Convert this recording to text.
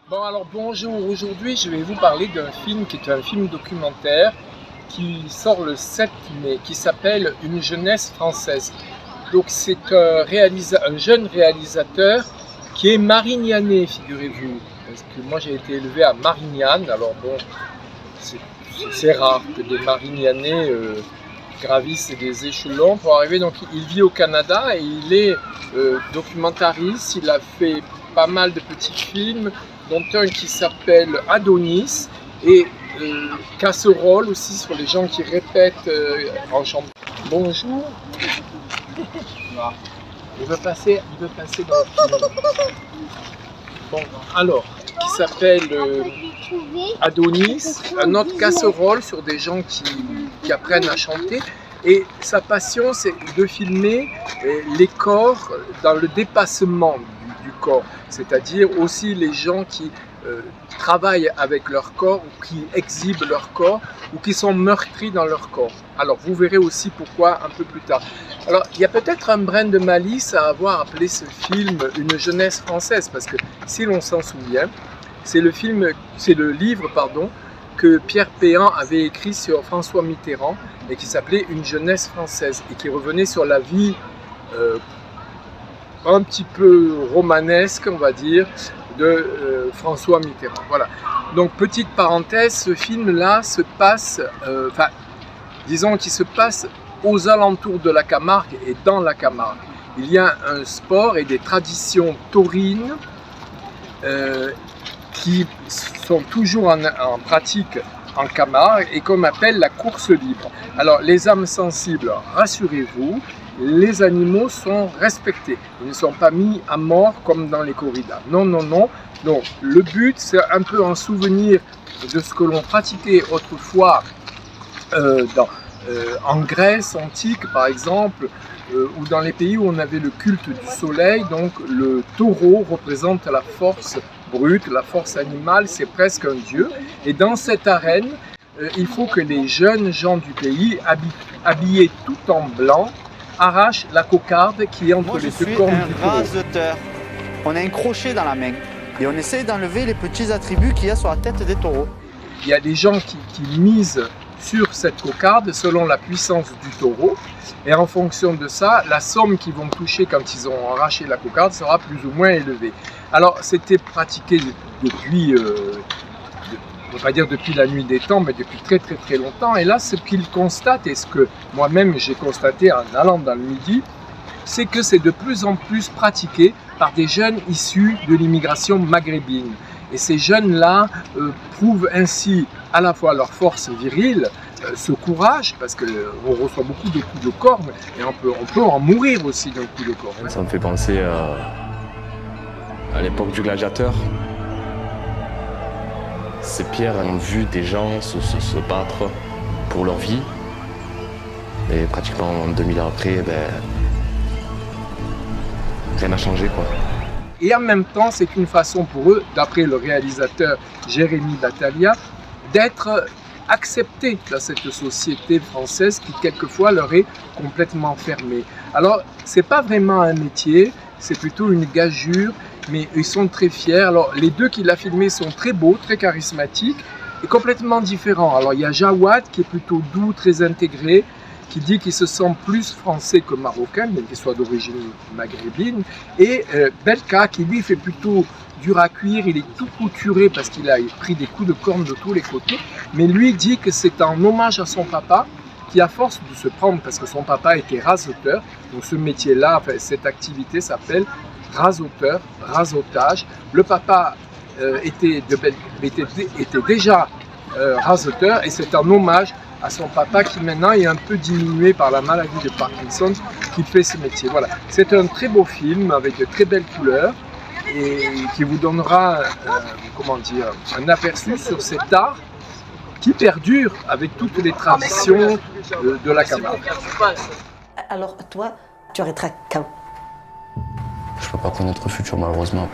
Bon alors bonjour, aujourd'hui je vais vous parler d'un film qui est un film documentaire qui sort le 7 mai, qui s'appelle Une jeunesse française. Donc c'est un jeune réalisateur qui est marignanais, figurez-vous. Parce que moi j'ai été élevé à Marignane, alors bon, c'est rare que des marignanais gravissent des échelons pour arriver. Donc il vit au Canada et il est documentariste, il a fait pas mal de petits films, dont un qui s'appelle Adonis et Casserole aussi sur les gens qui répètent en chantant. Bonjour. Il veut passer dans le film. Bon, alors, qui s'appelle Adonis, un autre Casserole sur des gens qui apprennent à chanter. Et sa passion, c'est de filmer les corps dans le dépassement du corps, c'est-à-dire aussi les gens qui travaillent avec leur corps ou qui exhibent leur corps ou qui sont meurtris dans leur corps. Alors vous verrez aussi pourquoi un peu plus tard. Alors il y a peut-être un brin de malice à avoir appelé ce film Une jeunesse française, parce que si l'on s'en souvient, c'est le livre que Pierre Péan avait écrit sur François Mitterrand et qui s'appelait Une jeunesse française et qui revenait sur la vie un petit peu romanesque, on va dire, de François Mitterrand. Voilà. Donc petite parenthèse, ce film-là se passe, disons qu'il se passe aux alentours de la Camargue et dans la Camargue. Il y a un sport et des traditions taurines qui sont toujours en pratique en Camargue et qu'on appelle la course libre. Alors les âmes sensibles, rassurez-vous, les animaux sont respectés. Ils ne sont pas mis à mort comme dans les corridas. Non, non, non. Donc le but, c'est un peu en souvenir de ce que l'on pratiquait autrefois en Grèce antique, par exemple, ou dans les pays où on avait le culte du soleil. Donc le taureau représente la force brute, la force animale, c'est presque un dieu. Et dans cette arène, il faut que les jeunes gens du pays, habillés tout en blanc, arrachent la cocarde qui est entre les deux cornes du taureau. Raseteur. On a un crochet dans la main et on essaye d'enlever les petits attributs qu'il y a sur la tête des taureaux. Il y a des gens qui misent sur cette cocarde selon la puissance du taureau et en fonction de ça, la somme qu'ils vont toucher quand ils ont arraché la cocarde sera plus ou moins élevée. Alors c'était pratiqué depuis, on ne va pas dire depuis la nuit des temps, mais depuis très très très longtemps. Et là, ce qu'ils constatent, et ce que moi-même j'ai constaté en allant dans le Midi, c'est que c'est de plus en plus pratiqué par des jeunes issus de l'immigration maghrébine. Et ces jeunes-là prouvent ainsi à la fois leur force virile, ce courage, parce qu'on reçoit beaucoup de coups de corne, et on peut en mourir aussi d'un coup de corne. Ça me fait penser à l'époque du gladiateur. Ces pierres ont vu des gens se battre pour leur vie. Et pratiquement 2000 ans après, rien n'a changé, quoi. Et en même temps, c'est une façon pour eux, d'après le réalisateur Jérémy Battaglia, d'être acceptés dans cette société française qui quelquefois leur est complètement fermée. Alors, c'est pas vraiment un métier, c'est plutôt une gageure, mais ils sont très fiers. Alors, les deux qu'il a filmés sont très beaux, très charismatiques et complètement différents. Alors, il y a Jawad qui est plutôt doux, très intégré, qui dit qu'il se sent plus français que marocain, même qu'il soit d'origine maghrébine, et Belka qui lui fait plutôt dur à cuire, il est tout couturé parce qu'il a pris des coups de corne de tous les côtés, mais lui dit que c'est un hommage à son papa qui, à force de se prendre, parce que son papa était raseteur, donc ce métier-là, cette activité s'appelle raseteur, rasotage. Le papa était déjà raseteur et c'est un hommage à son papa qui maintenant est un peu diminué par la maladie de Parkinson qui fait ce métier. Voilà, c'est un très beau film avec de très belles couleurs et qui vous donnera un aperçu sur cet art qui perdure avec toutes les traditions de la Camargue. Alors toi, tu arrêteras quand? Je peux pas connaître le futur, malheureusement.